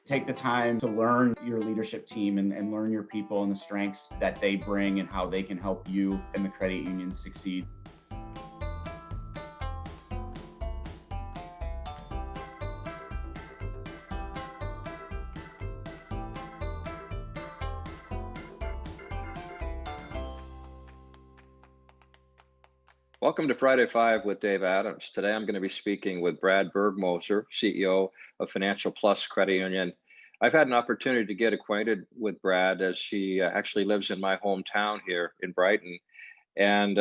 take the time to learn your leadership team and learn your people and the strengths that they bring and how they can help you and the credit union succeed. Welcome to Friday Five with Dave Adams. Today I'm going to be speaking with Brad Bergmooser, CEO of Financial Plus Credit Union. I've had an opportunity to get acquainted with Brad as he actually lives in my hometown here in Brighton. And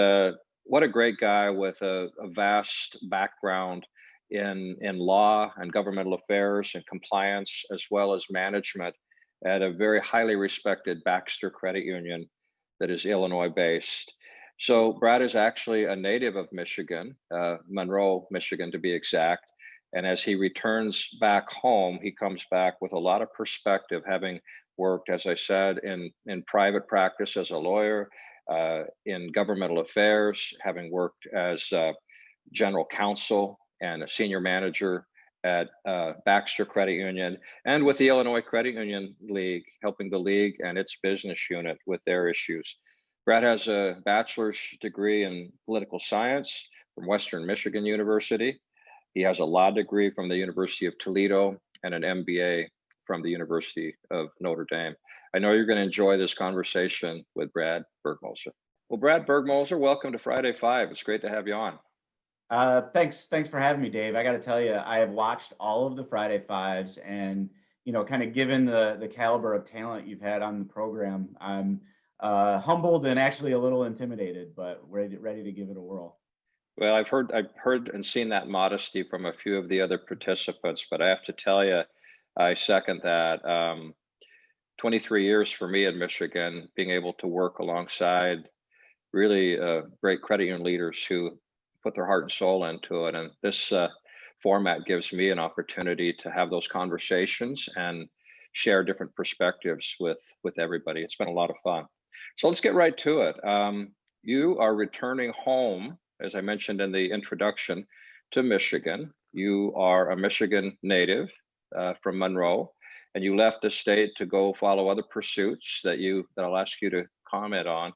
what a great guy with a vast background in law and governmental affairs and compliance, as well as management at a very highly respected Baxter Credit Union that is Illinois based. So Brad is actually a native of Michigan, Monroe, Michigan to be exact. And as he returns back home, he comes back with a lot of perspective, having worked, as I said, in private practice as a lawyer, in governmental affairs, having worked as general counsel and a senior manager at Baxter Credit Union, and with the Illinois Credit Union League, helping the league and its business unit with their issues. Brad has a bachelor's degree in political science from Western Michigan University. He has a law degree from the University of Toledo and an MBA from the University of Notre Dame. I know you're going to enjoy this conversation with Brad Bergmooser. Well, Brad Bergmooser, welcome to Friday Five. It's great to have you on. Thanks for having me, Dave. I got to tell you, I have watched all of the Friday Fives, and kind of given the caliber of talent you've had on the program, I'm humbled and actually a little intimidated, but ready to give it a whirl. Well, I've heard and seen that modesty from a few of the other participants, but I have to tell you, I second that. 23 years for me in Michigan, being able to work alongside really great credit union leaders who put their heart and soul into it. And this format gives me an opportunity to have those conversations and share different perspectives with everybody. It's been a lot of fun. So let's get right to it. You are returning home, as I mentioned in the introduction, to Michigan. You are a Michigan native from Monroe, and you left the state to go follow other pursuits that I'll ask you to comment on.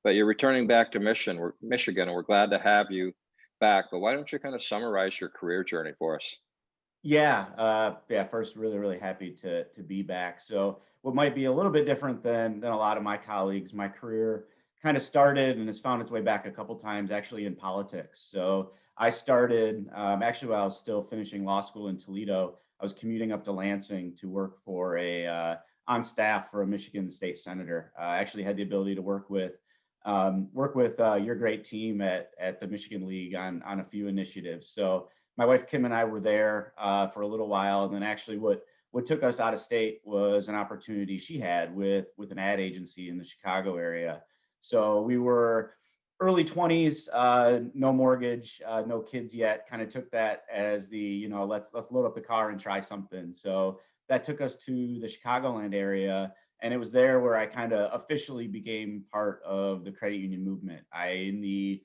But you're returning back to Michigan, and we're glad to have you back. But why don't you kind of summarize your career journey for us? Yeah. First, really happy to be back. So, what might be a little bit different than a lot of my colleagues, my career kind of started and has found its way back a couple times actually in politics. So, I started actually while I was still finishing law school in Toledo. I was commuting up to Lansing to work for on staff for a Michigan state senator. I actually had the ability to work with your great team at the Michigan League on a few initiatives. So my wife Kim and I were there for a little while, and then actually what took us out of state was an opportunity she had with an ad agency in the Chicago area. So we were early 20s, no mortgage, no kids yet. Kind of took that as the let's load up the car and try something. So that took us to the Chicagoland area. And it was there where I kind of officially became part of the credit union movement. In the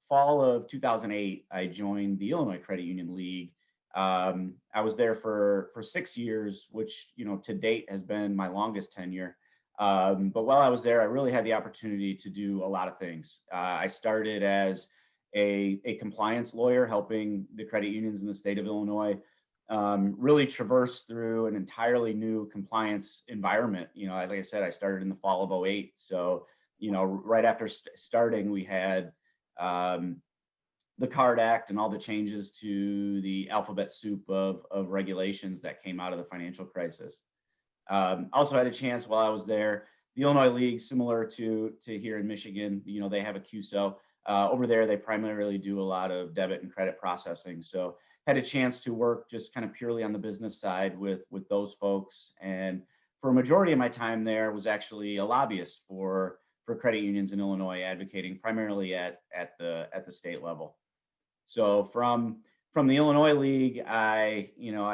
fall of 2008, I joined the Illinois Credit Union League. I was there for 6 years, which to date has been my longest tenure. But while I was there, I really had the opportunity to do a lot of things. I started as a compliance lawyer, helping the credit unions in the state of Illinois really traverse through an entirely new compliance environment. Like I said, I started in the fall of '08. So, right after starting, we had the CARD Act and all the changes to the alphabet soup of regulations that came out of the financial crisis. Also had a chance while I was there, the Illinois League, similar to here in Michigan, they have a QSO. Over there, they primarily do a lot of debit and credit processing. So had a chance to work just kind of purely on the business side with those folks. And for a majority of my time there was actually a lobbyist for credit unions in Illinois, advocating primarily at the state level. So from the Illinois League, I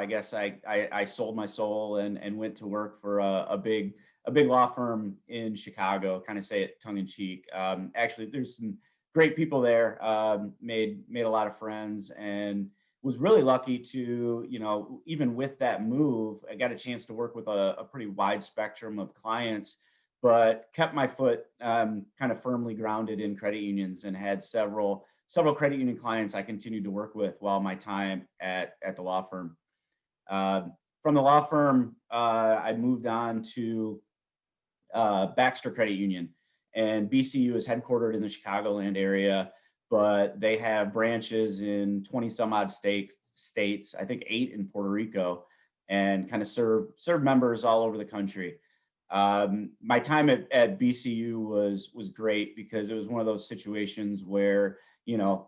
guess I sold my soul and went to work for a big law firm in Chicago. Kind of say it tongue in cheek. Actually, there's some great people there. Made a lot of friends, and was really lucky to, even with that move, I got a chance to work with a pretty wide spectrum of clients, but kept my foot kind of firmly grounded in credit unions and had several credit union clients I continued to work with while my time at the law firm. Uh, from the law firm, I moved on to Baxter Credit Union, and BCU is headquartered in the Chicagoland area, but they have branches in 20 some odd states, I think 8 in Puerto Rico, and kind of serve members all over the country. My time at BCU was great because it was one of those situations where if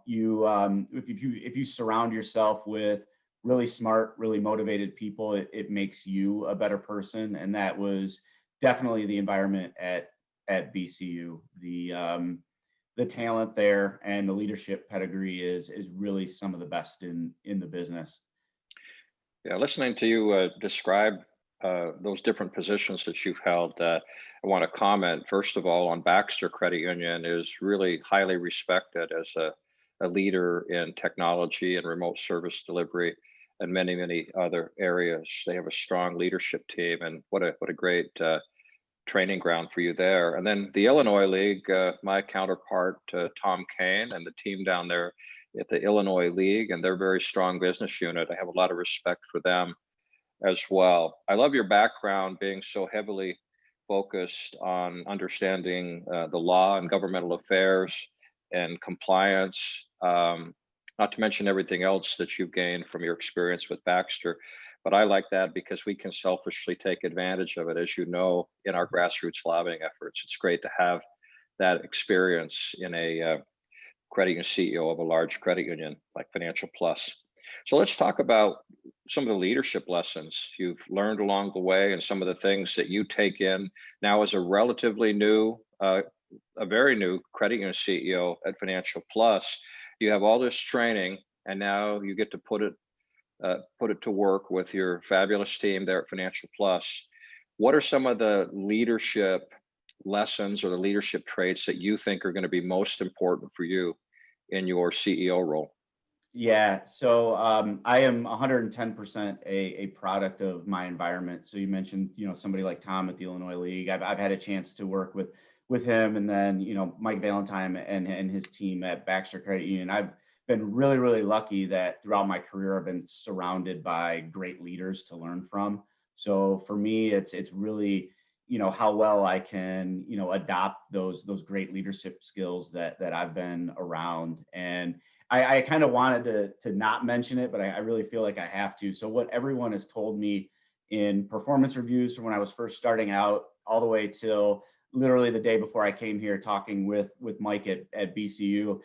you surround yourself with really smart, really motivated people, it makes you a better person, and that was definitely the environment at BCU. The talent there and the leadership pedigree is really some of the best in the business. Yeah, listening to you describe those different positions that you've held, I want to comment first of all on Baxter Credit Union is really highly respected as a leader in technology and remote service delivery and many, many other areas. They have a strong leadership team, and what a great training ground for you there. And then the Illinois League, my counterpart, Tom Kane, and the team down there at the Illinois League, and their very strong business unit. I have a lot of respect for them as well. I love your background being so heavily focused on understanding the law and governmental affairs and compliance, not to mention everything else that you've gained from your experience with Baxter. But I like that because we can selfishly take advantage of it, as you know, in our grassroots lobbying efforts. It's great to have that experience in a credit union CEO of a large credit union like Financial Plus. So let's talk about some of the leadership lessons you've learned along the way and some of the things that you take in now as a relatively new, a very new credit union CEO at Financial Plus. You have all this training, and now you get to put it to work with your fabulous team there at Financial Plus. What are some of the leadership lessons or the leadership traits that you think are going to be most important for you in your CEO role? Yeah, so I am 110% a product of my environment. So you mentioned, somebody like Tom at the Illinois League. I've had a chance to work with him, and then Mike Valentine and his team at Baxter Credit Union. I've been really, really lucky that throughout my career I've been surrounded by great leaders to learn from. So for me, it's really how well I can adopt those great leadership skills that I've been around. And I kind of wanted to not mention it, but I really feel like I have to. So what everyone has told me in performance reviews from when I was first starting out all the way till literally the day before I came here talking with Mike at BCU,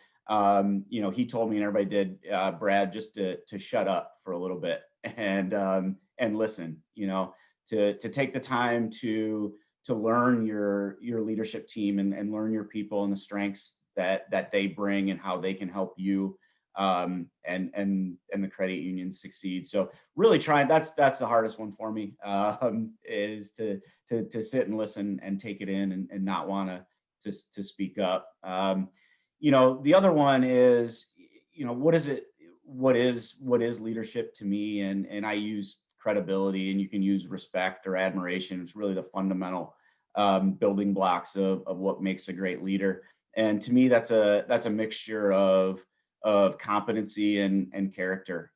he told me, and everybody did, Brad, just to shut up for a little bit and listen, to take the time to learn your leadership team and learn your people and the strengths that they bring and how they can help you and the credit union succeed. So really trying, that's the hardest one for me, is to sit and listen and take it in and not want to speak up. The other one is, what is leadership to me? And I use credibility, and you can use respect or admiration. It's really the fundamental building blocks of what makes a great leader. And to me, that's a mixture of competency and character.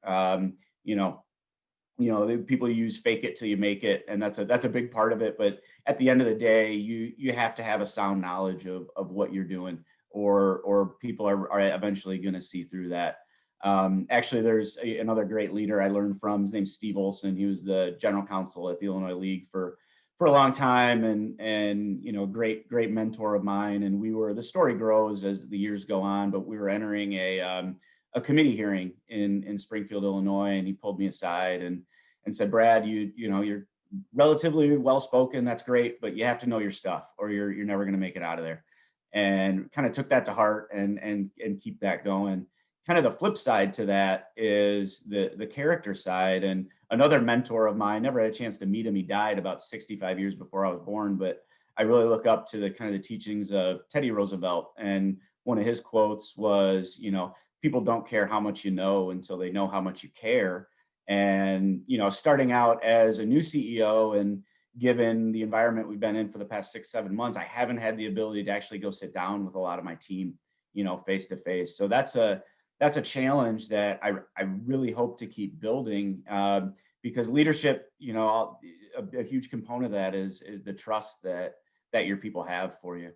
People use fake it till you make it, and that's a big part of it. But at the end of the day, you have to have a sound knowledge of what you're doing, or people are eventually going to see through that. Actually, there's another great leader I learned from. His name's Steve Olson. He was the general counsel at the Illinois League for a long time, and great mentor of mine. And the story grows as the years go on, but we were entering a committee hearing in Springfield, Illinois, and he pulled me aside and said, Brad, you're relatively well spoken. That's great, but you have to know your stuff, or you're never going to make it out of there. And kind of took that to heart and keep that going. Kind of the flip side to that is the character side. And another mentor of mine, never had a chance to meet him. He died about 65 years before I was born, but I really look up to the kind of the teachings of Teddy Roosevelt. And one of his quotes was, people don't care how much you know until they know how much you care. And, starting out as a new CEO, and given the environment we've been in for the past 6, 7 months, I haven't had the ability to actually go sit down with a lot of my team, face to face. So that's a challenge that I really hope to keep building, because leadership, a huge component of that is the trust that your people have for you.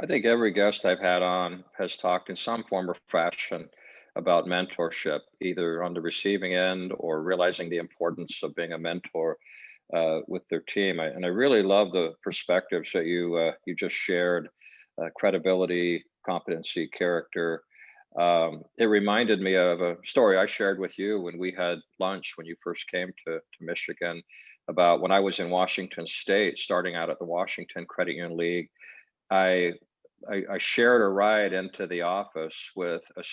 I think every guest I've had on has talked in some form or fashion about mentorship, either on the receiving end or realizing the importance of being a mentor with their team. And I really love the perspectives that you just shared: credibility, competency, character. It reminded me of a story I shared with you when we had lunch when you first came to Michigan, about when I was in Washington State, starting out at the Washington Credit Union League. I I shared a ride into the office with a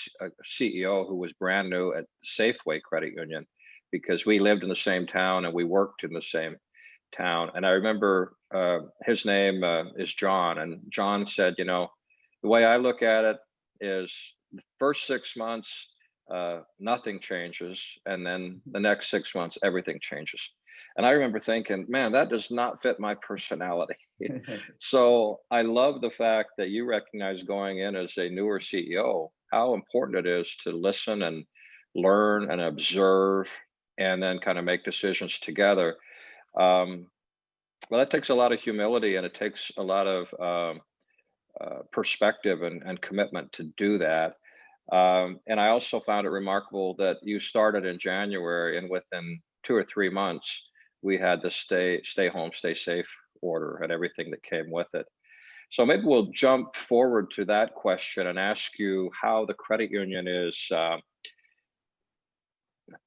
CEO who was brand new at Safeway Credit Union, because we lived in the same town and we worked in the same town. And I remember his name is John, and John said, you know, the way I look at it is the first 6 months, nothing changes, and then the next 6 months, everything changes. And I remember thinking, man, that does not fit my personality. So I love the fact that you recognize, going in as a newer CEO, how important it is to listen and learn and observe, and then kind of make decisions together. Um, well, that takes a lot of humility, and it takes a lot of perspective and commitment to do that. And I also found it remarkable that you started in January, and within 2 or 3 months, we had the stay home, stay safe order and everything that came with it. So maybe we'll jump forward to that question and ask you how the credit union is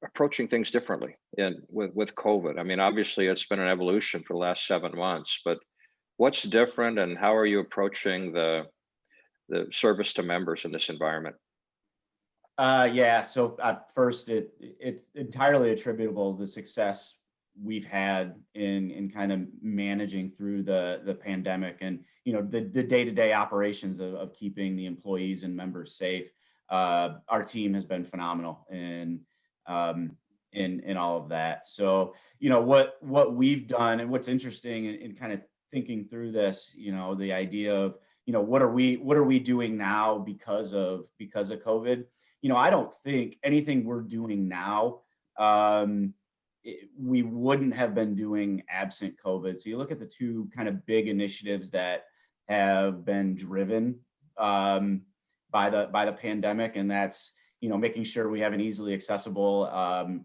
approaching things differently in with COVID. I mean, obviously, it's been an evolution for the last 7 months, but what's different, and how are you approaching the service to members in this environment? Yeah. So first, it's entirely attributable to the success we've had in kind of managing through the pandemic, and the day-to-day operations of keeping the employees and members safe. Our team has been phenomenal in all of that. So what we've done, and what's interesting in kind of thinking through this, the idea of what are we doing now because of COVID. I don't think anything we're doing now, we wouldn't have been doing absent COVID. So you look at the two kind of big initiatives that have been driven by the pandemic, and that's making sure we have an easily accessible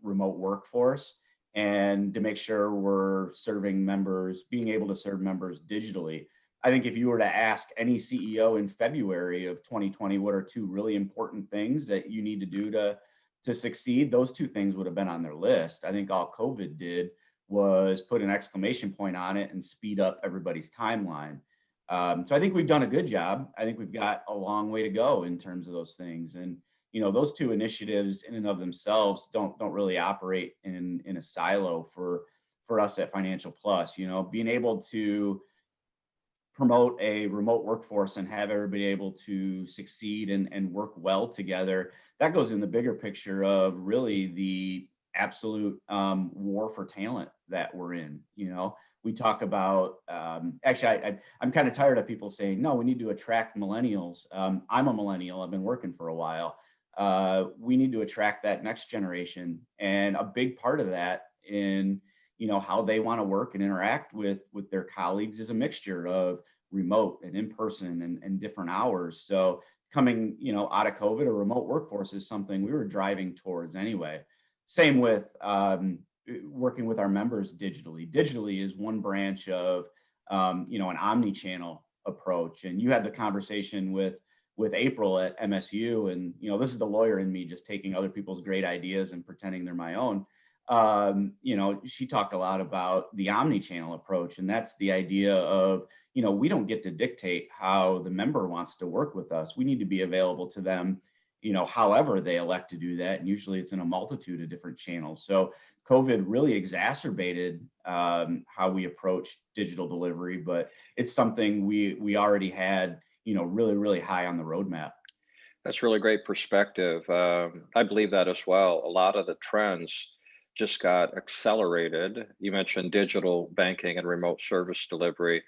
remote workforce, and to make sure we're serving members, being able to serve members digitally. I think if you were to ask any CEO in February of 2020, what are two really important things that you need to do to succeed, those two things would have been on their list. I think all COVID did was put an exclamation point on it and speed up everybody's timeline. So I think we've done a good job. I think we've got a long way to go in terms of those things. And those two initiatives in and of themselves don't really operate in a silo for us at Financial Plus. Being able to promote a remote workforce and have everybody able to succeed and work well together, that goes in the bigger picture of really the absolute war for talent that we're in. We talk about, actually, I'm kind of tired of people saying, no, we need to attract millennials. I'm a millennial, I've been working for a while. We need to attract that next generation. And a big part of that in how they want to work and interact with their colleagues is a mixture of remote and in person and different hours. So coming out of COVID, a remote workforce is something we were driving towards anyway. Same with working with our members digitally. Digitally is one branch of an omni-channel approach. And you had the conversation with April at MSU, and this is the lawyer in me just taking other people's great ideas and pretending they're my own. She talked a lot about the omni-channel approach, and that's the idea of, we don't get to dictate how the member wants to work with us. We need to be available to them, however they elect to do that. And usually it's in a multitude of different channels. So COVID really exacerbated how we approach digital delivery, but it's something we already had, really, really high on the roadmap. That's really great perspective. I believe that as well. A lot of the trends just got accelerated. You mentioned digital banking and remote service delivery,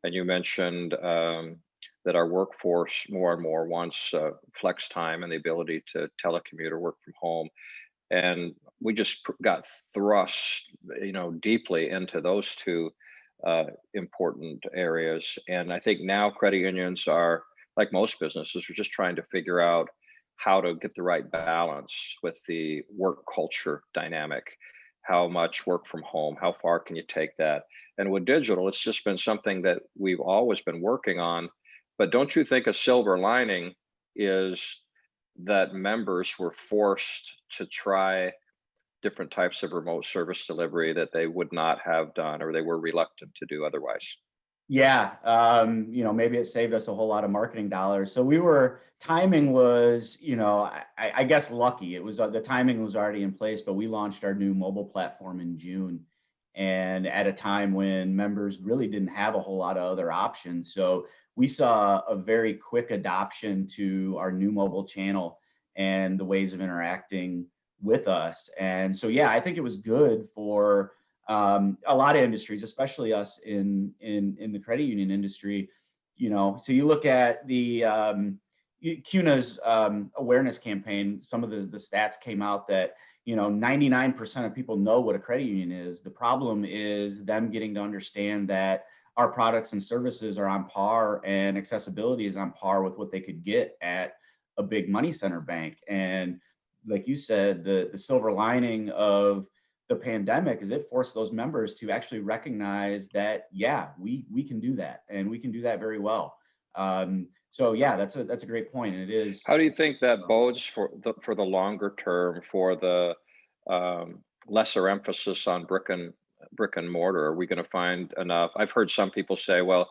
and you mentioned that our workforce more and more wants flex time and the ability to telecommute or work from home. And we just got thrust, deeply into those two important areas. And I think now credit unions are, like most businesses, are just trying to figure out how to get the right balance with the work culture dynamic. How much work from home? How far can you take that? And with digital, it's just been something that we've always been working on. But don't you think a silver lining is that members were forced to try different types of remote service delivery that they would not have done or they were reluctant to do otherwise? Yeah, maybe it saved us a whole lot of marketing dollars. So timing was, I guess lucky. It was the timing was already in place, but we launched our new mobile platform in June, and at a time when members really didn't have a whole lot of other options. So we saw a very quick adoption to our new mobile channel and the ways of interacting with us. And so, yeah, I think it was good for a lot of industries, especially us in the credit union industry. So you look at the CUNA's awareness campaign. Some of the stats came out that 99% of people know what a credit union is. The problem is them getting to understand that our products and services are on par and accessibility is on par with what they could get at a big money center bank. And like you said, the silver lining of the pandemic is it forced those members to actually recognize that, yeah, we can do that, and we can do that very well. So yeah, that's a great point, and it is. How do you think that bodes for the longer term, for the lesser emphasis on brick and mortar? Are we going to find enough? I've heard some people say, well,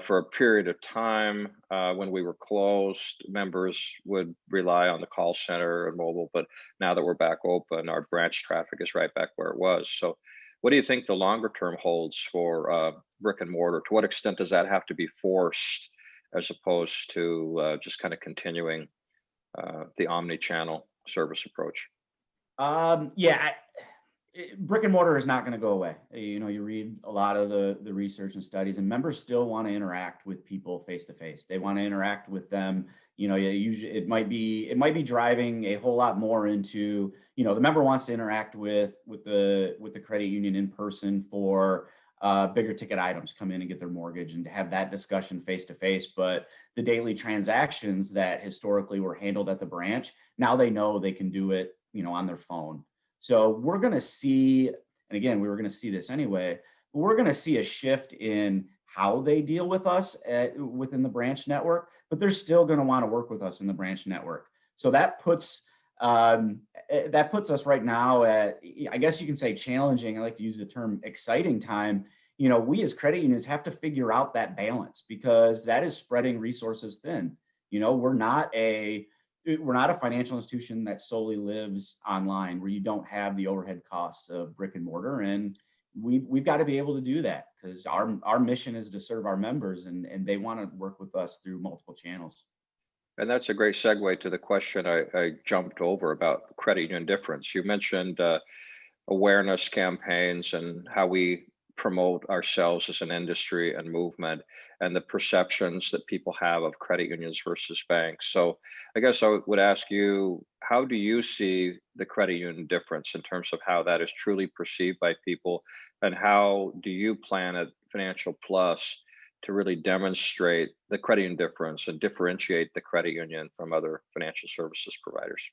for a period of time when we were closed, members would rely on the call center and mobile, but now that we're back open, our branch traffic is right back where it was. So what do you think the longer term holds for brick and mortar? To what extent does that have to be forced as opposed to just kind of continuing the omni-channel service approach? Yeah, brick and mortar is not going to go away. You read a lot of the research and studies, and members still want to interact with people face to face. They want to interact with them. Usually it might be driving a whole lot more into, the member wants to interact with the credit union in person for bigger ticket items, come in and get their mortgage and have that discussion face to face. But the daily transactions that historically were handled at the branch, now they know they can do it, on their phone. So we're going to see, and again, we were going to see this anyway, but we're going to see a shift in how they deal with us within the branch network, but they're still going to want to work with us in the branch network. So that puts us right now at, I guess you can say, challenging. I like to use the term exciting time. We as credit unions have to figure out that balance, because that is spreading resources thin. We're not a financial institution that solely lives online, where you don't have the overhead costs of brick and mortar. And we've got to be able to do that, because our mission is to serve our members, and they want to work with us through multiple channels. And that's a great segue to the question I jumped over about credit union difference. You mentioned awareness campaigns and how we promote ourselves as an industry and movement, and the perceptions that people have of credit unions versus banks. So I guess I would ask you, how do you see the credit union difference in terms of how that is truly perceived by people? And how do you plan at Financial Plus to really demonstrate the credit union difference and differentiate the credit union from other financial services providers?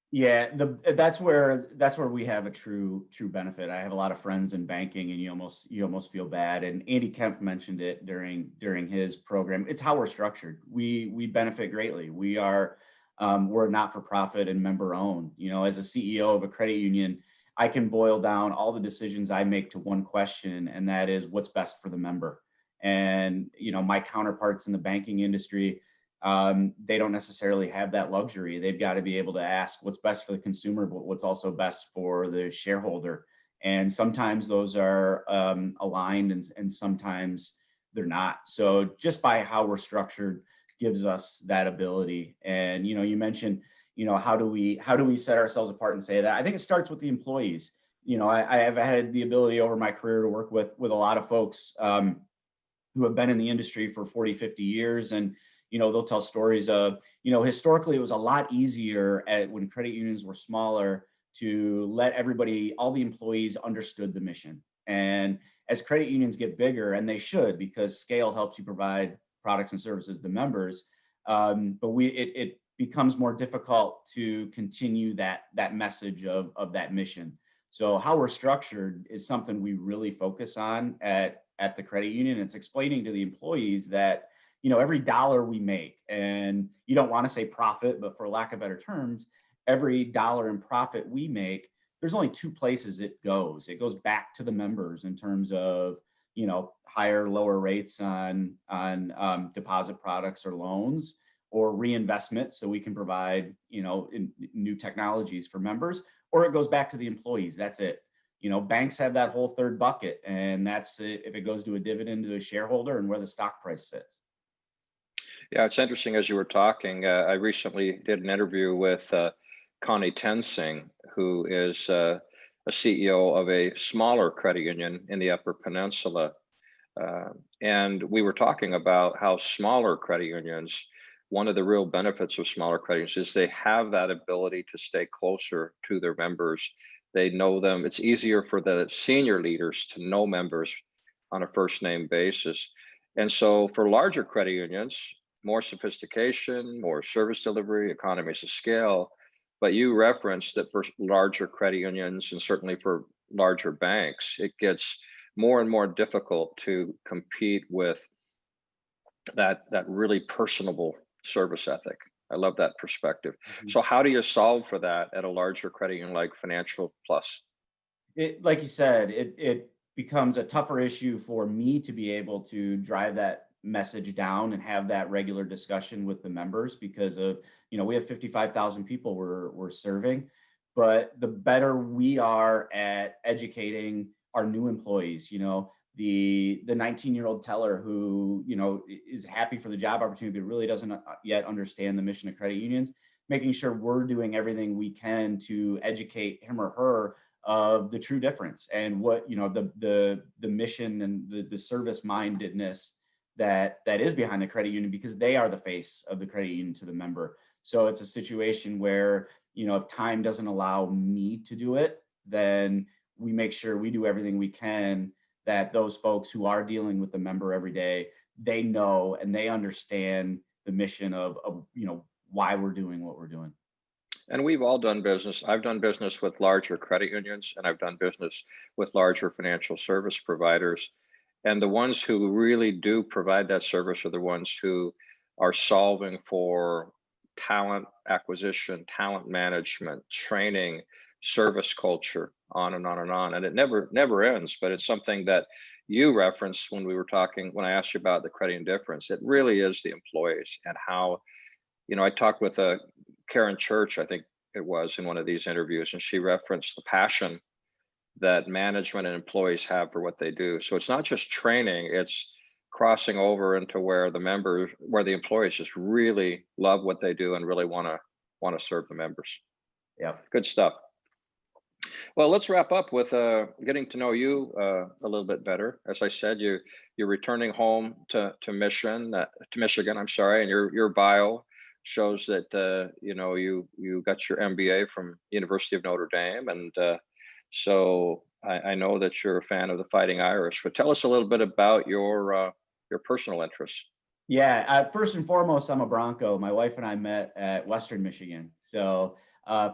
Yeah, that's where we have a true benefit. I have a lot of friends in banking, and you almost feel bad. And Andy Kemp mentioned it during his program. It's how we're structured. We benefit greatly. We're a not-for-profit and member-owned. As a CEO of a credit union, I can boil down all the decisions I make to one question, and that is what's best for the member. And my counterparts in the banking industry, they don't necessarily have that luxury. They've got to be able to ask what's best for the consumer, but what's also best for the shareholder. And sometimes those are aligned, and sometimes they're not. So just by how we're structured, gives us that ability. And, you mentioned, how do we set ourselves apart and say that? I think it starts with the employees. I have had the ability over my career to work with a lot of folks who have been in the industry for 40, 50 years. And, they'll tell stories of, historically it was a lot easier when credit unions were smaller to let everybody, all the employees understood the mission. And as credit unions get bigger, and they should, because scale helps you provide products and services to members, but it becomes more difficult to continue that message of that mission. So how we're structured is something we really focus on at the credit union. It's explaining to the employees that, every dollar we make, and you don't want to say profit, but for lack of better terms, every dollar in profit we make, there's only two places it goes. It goes back to the members in terms of, higher, lower rates on deposit products or loans, or reinvestment so we can provide, new technologies for members, or it goes back to the employees. That's it. Banks have that whole third bucket, and that's it, if it goes to a dividend to a shareholder and where the stock price sits. Yeah, it's interesting as you were talking. I recently did an interview with Connie Tensing, who is a CEO of a smaller credit union in the Upper Peninsula. And we were talking about how smaller credit unions, one of the real benefits of smaller credit unions is they have that ability to stay closer to their members. They know them. It's easier for the senior leaders to know members on a first name basis. And so for larger credit unions, more sophistication, more service delivery, economies of scale. But you referenced that for larger credit unions and certainly for larger banks, it gets more and more difficult to compete with that really personable service ethic. I love that perspective. Mm-hmm. So how do you solve for that at a larger credit union like Financial Plus? Like you said, it becomes a tougher issue for me to be able to drive that message down and have that regular discussion with the members, because of, we have 55,000 people we're serving. But the better we are at educating our new employees, the 19-year-old teller who, is happy for the job opportunity, but really doesn't yet understand the mission of credit unions, making sure we're doing everything we can to educate him or her of the true difference and what, the mission and the service mindedness that is behind the credit union, because they are the face of the credit union to the member. So it's a situation where, if time doesn't allow me to do it, then we make sure we do everything we can, that those folks who are dealing with the member every day, they know and they understand the mission of why we're doing what we're doing. And we've all done business. I've done business with larger credit unions, and I've done business with larger financial service providers. And the ones who really do provide that service are the ones who are solving for talent acquisition, talent management, training, service culture, on and on and on. And it never ends, but it's something that you referenced when we were talking, when I asked you about the credit union difference. It really is the employees and how, I talked with Karen Church, I think it was, in one of these interviews, and she referenced the passion that management and employees have for what they do. So it's not just training, it's crossing over into where the employees just really love what they do and really want to serve the members. Yeah. Good stuff. Well, let's wrap up with getting to know you a little bit better. As I said, you're returning home to Michigan. I'm sorry, and your bio shows that you got your MBA from University of Notre Dame, and so I know that you're a fan of the Fighting Irish. But tell us a little bit about your personal interests. Yeah, first and foremost, I'm a Bronco. My wife and I met at Western Michigan. So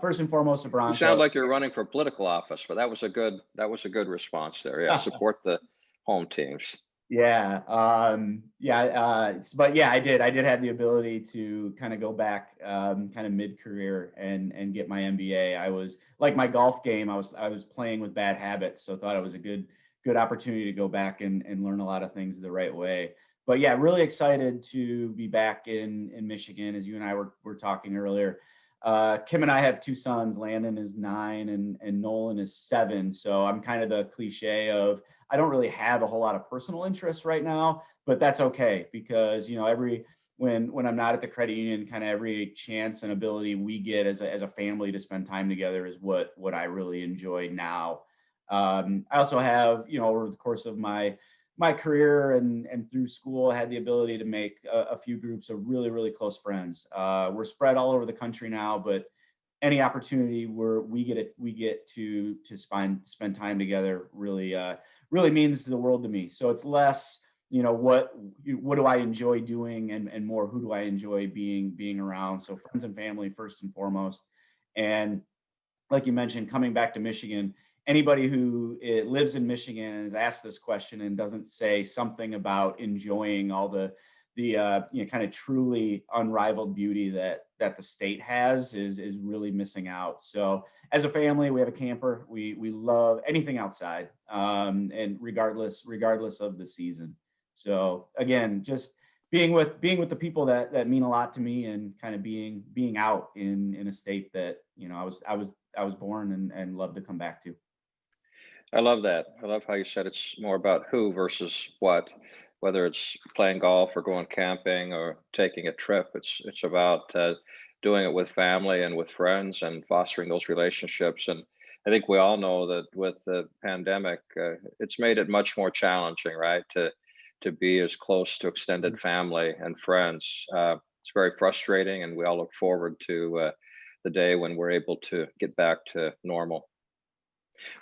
first and foremost, a Bronco. You sound like you're running for political office, but that was a good response there. Yeah, support the home teams. Yeah, but yeah, I did have the ability to kind of go back, kind of mid-career and get my MBA. I was like my golf game. I was playing with bad habits, so thought it was a good opportunity to go back and learn a lot of things the right way. But yeah, really excited to be back in Michigan, as you and I were talking earlier. Kim and I have two sons. Landon is 9 and Nolan is 7. So I'm kind of the cliche of, I don't really have a whole lot of personal interests right now, but that's okay, because when when I'm not at the credit union, kind of every chance and ability we get as a family to spend time together is what I really enjoy now. I also have, over the course of my career and through school, I had the ability to make a few groups of really, really close friends. We're spread all over the country now, but any opportunity where we get to spend time together really means the world to me. So it's less, what do I enjoy doing, and more, who do I enjoy being around. So friends and family first and foremost. And like you mentioned, coming back to Michigan, anybody who lives in Michigan and is asked this question and doesn't say something about enjoying all the kind of truly unrivaled beauty that the state has is really missing out. So as a family, we have a camper. We love anything outside, and regardless of the season. So again, just being with the people that mean a lot to me, and kind of being out in a state that I was born and love to come back to. I love that. I love how you said it's more about who versus what, whether it's playing golf or going camping or taking a trip. It's about doing it with family and with friends and fostering those relationships. And I think we all know that with the pandemic, it's made it much more challenging, right? To be as close to extended family and friends. It's very frustrating, and we all look forward to the day when we're able to get back to normal.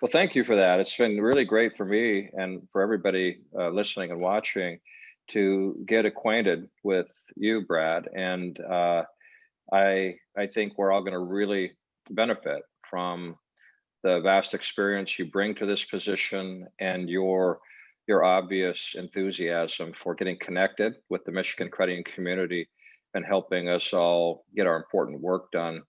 Well, thank you for that. It's been really great for me and for everybody listening and watching to get acquainted with you, Brad. And I think we're all going to really benefit from the vast experience you bring to this position, and your obvious enthusiasm for getting connected with the Michigan credit union community and helping us all get our important work done,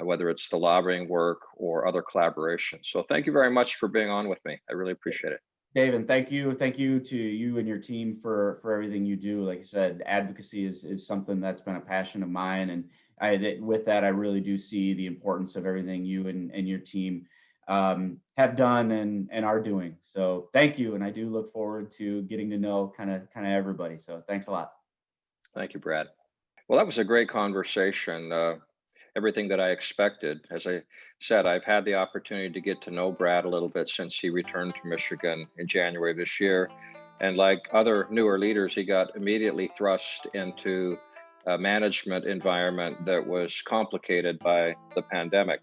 whether it's the lobbying work or other collaborations. So thank you very much for being on with me. I really appreciate it. David, thank you to you and your team for everything you do. Like I said, advocacy is something that's been a passion of mine, and with that, I really do see the importance of everything you and your team have done and are doing. So thank you, and I do look forward to getting to know kind of everybody. So thanks a lot. Thank you, Brad. Well, that was a great conversation. Everything that I expected. As I said, I've had the opportunity to get to know Brad a little bit since he returned to Michigan in January of this year. And like other newer leaders, he got immediately thrust into a management environment that was complicated by the pandemic.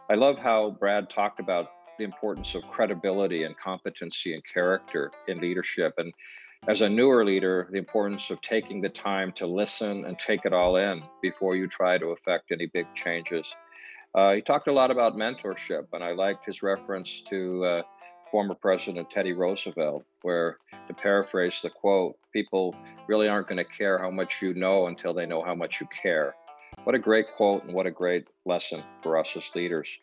I love how Brad talked about the importance of credibility and competency and character in leadership. And as a newer leader, the importance of taking the time to listen and take it all in before you try to affect any big changes. He talked a lot about mentorship, and I liked his reference to former President Teddy Roosevelt, where, to paraphrase the quote, people really aren't going to care how much you know until they know how much you care. What a great quote, and what a great lesson for us as leaders.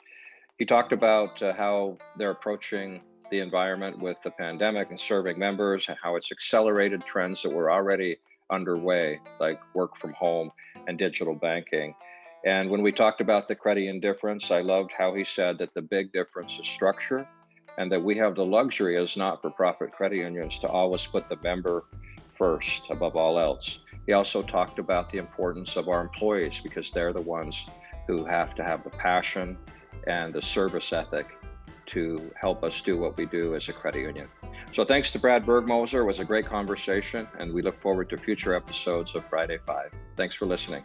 He talked about how they're approaching the environment with the pandemic and serving members, and how it's accelerated trends that were already underway, like work from home and digital banking. And when we talked about the credit union difference, I loved how he said that the big difference is structure, and that we have the luxury as not-for-profit credit unions to always put the member first above all else. He also talked about the importance of our employees, because they're the ones who have to have the passion and the service ethic to help us do what we do as a credit union. So thanks to Brad Bergmooser. It was a great conversation, and we look forward to future episodes of Friday 5. Thanks for listening.